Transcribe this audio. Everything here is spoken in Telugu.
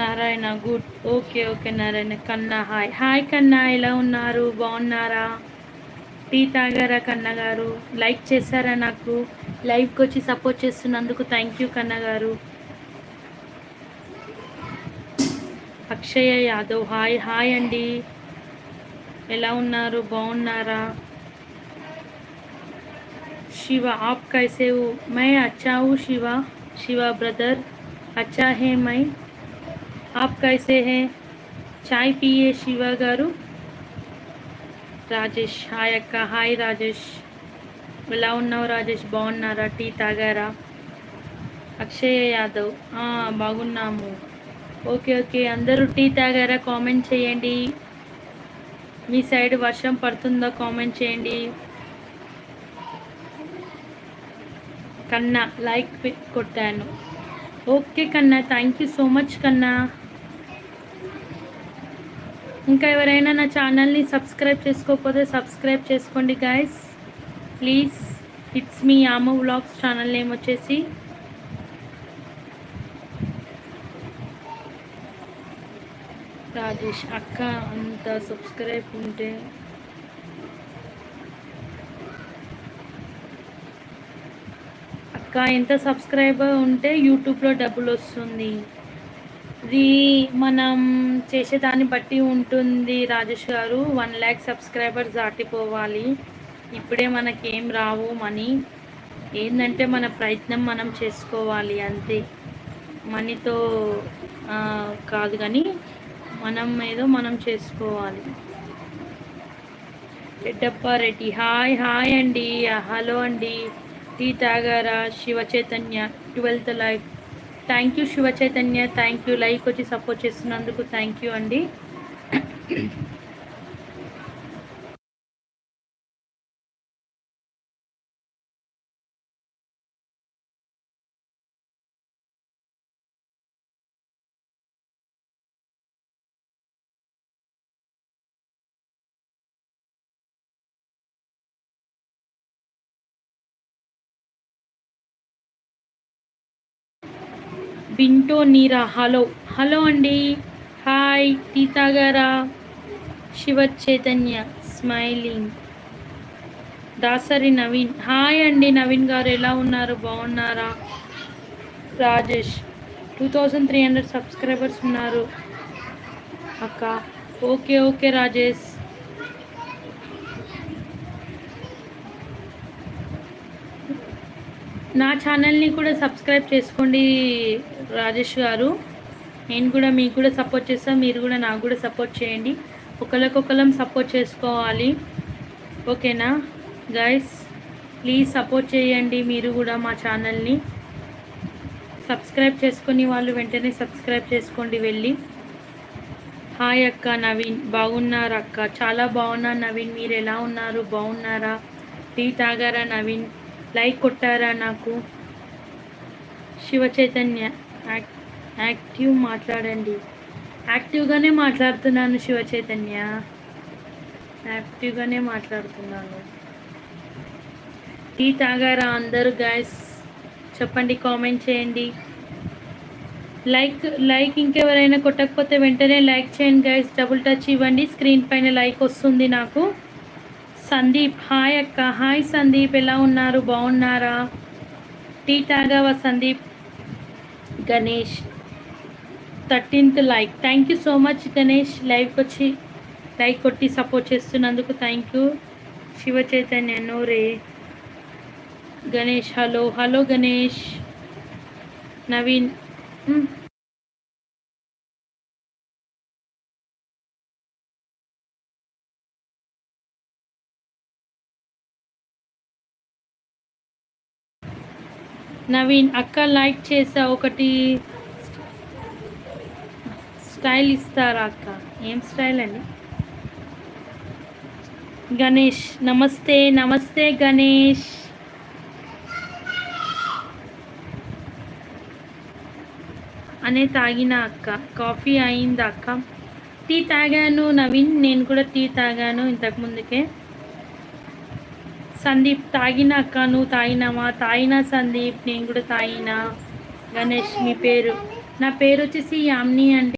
Narayana good. Okay okay Narayana. కన్నా హాయ్. హాయ్ కన్నా, ఎలా ఉన్నారు? బాగున్నారా? టీ తాగారా కన్నా గారు? లైక్ చేశారా? నాకు లైవ్కి వచ్చి సపోర్ట్ చేస్తున్నందుకు థ్యాంక్ యూ కన్నా గారు. అక్షయ యాదవ్ హాయ్. హాయ్ అండి, ఎలా ఉన్నారు? బాగున్నారా? शिव आप कैसे हो? मैं अच्छा हूँ शिवा. शिवा ब्रदर अच्छा है मैं. आप कैसे हैं? चाय पिए शिवा गारू. రాజేష్ హాయ్ అక్క. హాయ్ రాజేష్, ఎలా ఉన్నావు రాజేష్? బాగున్నారా? టీ తాగారా? అక్షయ యాదవ్ బాగున్నాము. ఓకే ఓకే, అందరూ టీ తాగారా? కామెంట్ చేయండి. మీ సైడ్ వర్షం పడుతుందా? కామెంట్ చేయండి. కన్నా లైక్ కొట్టాను. ఓకే కన్నా, థ్యాంక్ యూ సో మచ్ కన్నా. ఇంకా ఎవరైనా నా ఛానల్ని సబ్స్క్రైబ్ చేసుకోకపోతే సబ్స్క్రైబ్ చేసుకోండి guys please. It's me Yama vlogs channel name వచ్చేసి. రాజేష్ అక్క అంత సబ్స్క్రైబ్ ఉంటే అక్క ఎంత సబ్స్క్రైబర్ ఉంటే యూట్యూబ్లో డబ్బులు వస్తుంది. ఇది మనం చేసేదాన్ని బట్టి ఉంటుంది రాజేష్ గారు. 1,00,000 సబ్స్క్రైబర్స్ దాటిపోవాలి. ఇప్పుడే మనకేం రావు మనీ. ఏంటంటే మన ప్రయత్నం మనం చేసుకోవాలి అంతే. మనీతో కాదు కానీ మనం ఏదో మనం చేసుకోవాలి. రెడ్డప్పారెడ్డి హాయ్. హాయ్ అండి, హలో అండి. టీ తాగారా? Shiva Chaitanya 12th like. Thank you Shiva Chaitanya, thank you. Like వచ్చి సపోర్ట్ చేస్తున్నందుకు థ్యాంక్ యూ అండి. బింటో నీరా హలో. హలో అండి, హాయ్. టీ తాగారా? శివ చైతన్య స్మైలింగ్. దాసరి నవీన్ హాయ్ అండి. నవీన్ గారు ఎలా ఉన్నారు? బాగున్నారా? రాజేష్ 2300 సబ్స్క్రైబర్స్ ఉన్నారు అక్క. Okay okay Rajesh. నా ఛానల్ని కూడా సబ్స్క్రైబ్ చేసుకోండి రాజేష్ గారు. నేను కూడా మీకు కూడా సపోర్ట్ చేస్తాను, మీరు కూడా నాకు కూడా సపోర్ట్ చేయండి. ఒకరికొకరం సపోర్ట్ చేసుకోవాలి, ఓకేనా గైస్? ప్లీజ్ సపోర్ట్ చేయండి మీరు కూడా మా ఛానల్ని. సబ్స్క్రైబ్ చేసుకుని వాళ్ళు వెంటనే సబ్స్క్రైబ్ చేసుకోండి వెళ్ళి. హాయ్ అక్క. నవీన్ బాగున్నారు అక్క? చాలా బాగున్నాను నవీన్, మీరు ఎలా ఉన్నారు? బాగున్నారా? టీ తాగారా నవీన్? లైక్ కొట్టారా నాకు? శివ చైతన్య యాక్టివ్ మాట్లాడండి. యాక్టివ్గానే మాట్లాడుతున్నాను శివ చైతన్య, యాక్టివ్గానే మాట్లాడుతున్నాను. టీ తాగారా అందరూ గైస్? చెప్పండి, కామెంట్ చేయండి. లైక్ ఇంకెవరైనా కొట్టకపోతే వెంటనే లైక్ చేయండి గైస్. డబుల్ టచ్ ఇవ్వండి, స్క్రీన్ పైన లైక్ వస్తుంది నాకు. సందీప్ హాయ్ అక్క. హాయ్ సందీప్, ఎలా ఉన్నారు? బాగున్నారా? టీ తాగావా Sandeep? Ganesh 13th like. Thank you so much Ganesh, లైవ్కి వచ్చి లైక్ కొట్టి సపోర్ట్ చేస్తున్నందుకు థ్యాంక్ యూ. శివ చైతన్య నోరే. గణేష్ హలో. హలో గణేష్. నవీన్ నవీన్ అక్క లైక్ చేసా, ఒకటి స్టైల్ ఇస్తారా అక్క? ఏం స్టైల్ అండి? గణేష్ నమస్తే. నమస్తే గణేష్. అనే తాగిన అక్క. కాఫీ అయిందా అక్క? టీ తాగాను నవీన్, నేను కూడా టీ తాగాను ఇంతకుముందుకే. సందీప్ తాగిన అక్క, నువ్వు తాగినావా? తాగినా సందీప్, నేను కూడా తాగినా. గణేష్ మీ పేరు? నా పేరు వచ్చేసి యామిని అండి.